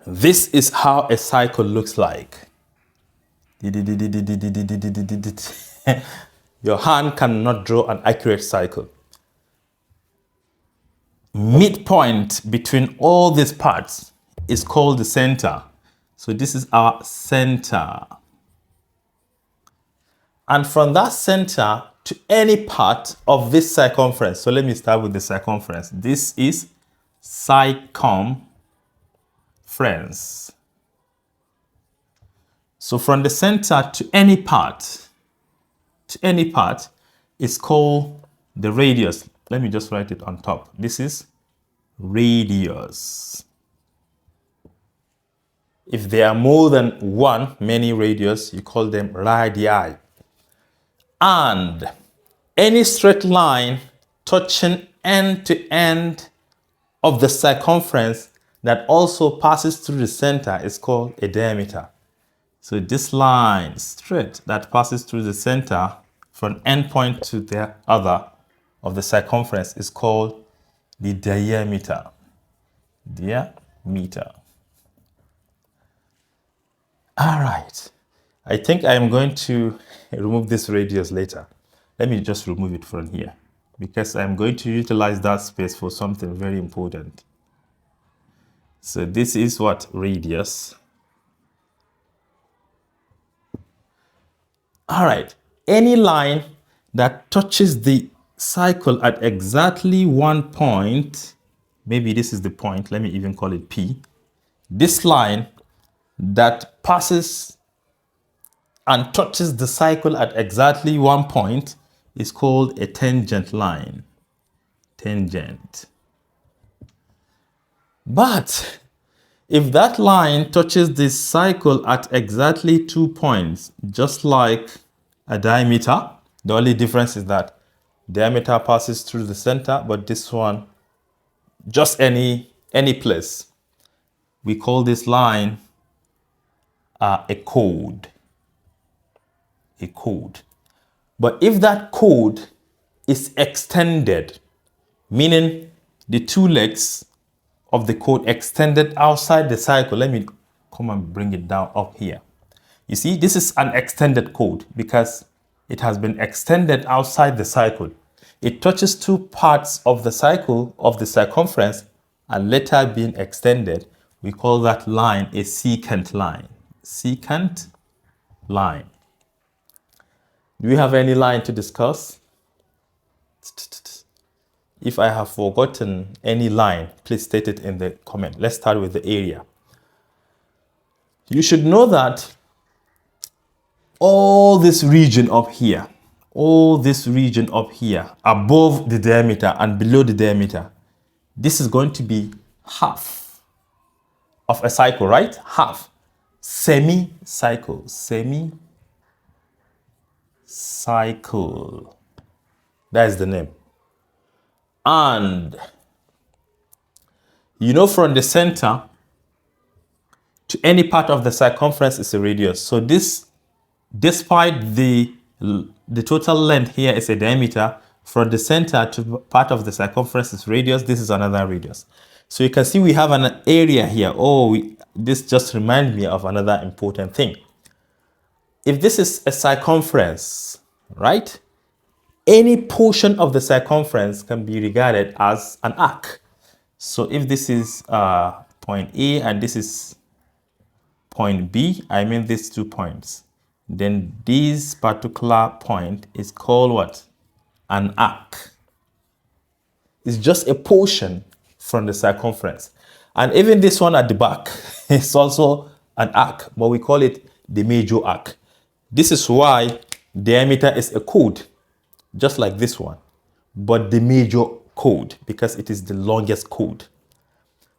This is how a cycle looks like. Your hand cannot draw an accurate cycle. Midpoint between all these parts is called the center. So this is our center. And from that center to any part of this circumference. So let me start with the circumference. This is circumference. So from the center to any part is called the radius. Let me just write it on top. This is radius. If there are more than many radius, you call them radii. And any straight line touching end to end of the circumference that also passes through the center is called a diameter. So this line straight that passes through the center from end point to the other of the circumference is called the diameter. Diameter. All right. I think I am going to remove this radius later. Let me just remove it from here because I'm going to utilize that space for something very important. So this is what? Radius. All right. Any line that touches the cycle at exactly one point, maybe this is the point, let me even call it P. This line that passes and touches the cycle at exactly one point is called a tangent line. Tangent. But if that line touches the cycle at exactly 2 points, just like a diameter, the only difference is that diameter passes through the center, but this one, just any place. We call this line a chord. A chord. But if that chord is extended, meaning the two legs of the chord extended outside the cycle, let me come and bring it down up here. You see, this is an extended chord because it has been extended outside the cycle. It touches two parts of the cycle of the circumference and later being extended. We call that line a secant line. Secant line. Do we have any line to discuss? If I have forgotten any line, please state it in the comment. Let's start with the area. You should know that all this region up here, above the diameter and below the diameter, this is going to be half of a cycle, right? Half. Semi-cycle. Semi-cycle. That is the name. And you know, from the center to any part of the circumference is a radius. So this, despite the total length here is a diameter, from the center to part of the circumference is radius. This is another radius. So you can see we have an area here. This just reminds me of another important thing. If this is a circumference, right? Any portion of the circumference can be regarded as an arc. So if this is point A and this is point B, I mean these 2 points, then this particular point is called what? An arc. It's just a portion from the circumference. And even this one at the back is also an arc, but we call it the major arc. This is why diameter is a chord, just like this one, but the major chord because it is the longest chord.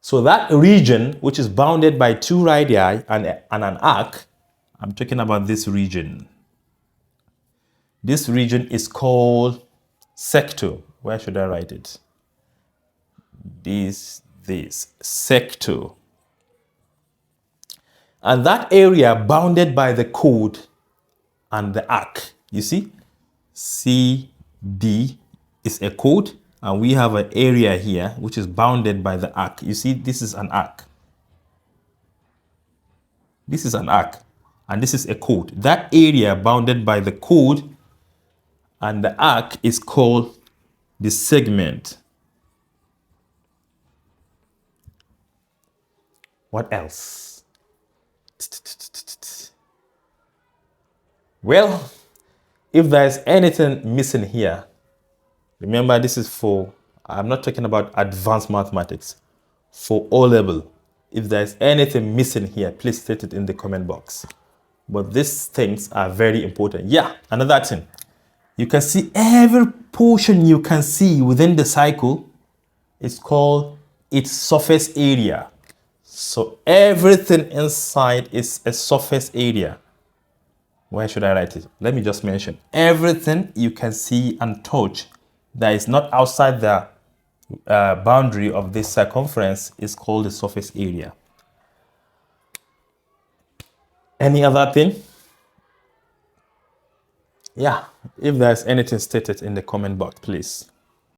So that region, which is bounded by 2 radii and an arc, I'm talking about this region. This region is called sector. Where should I write it? This sector. And that area bounded by the chord and the arc. You see, CD is a chord, and we have an area here which is bounded by the arc. You see, this is an arc. This is an arc, and this is a chord. That area bounded by the chord and the arc is called the segment. What else? Well, if there's anything missing here, remember this is for, I'm not talking about advanced mathematics, for O level. If there's anything missing here, please state it in the comment box. But these things are very important. Yeah, another thing. You can see every portion you can see within the cycle is called its surface area. So everything inside is a surface area. Where should I write it? Let me just mention everything you can see and touch that is not outside the boundary of this circumference is called the surface area. Any other thing? Yeah, if there's anything stated in the comment box, please.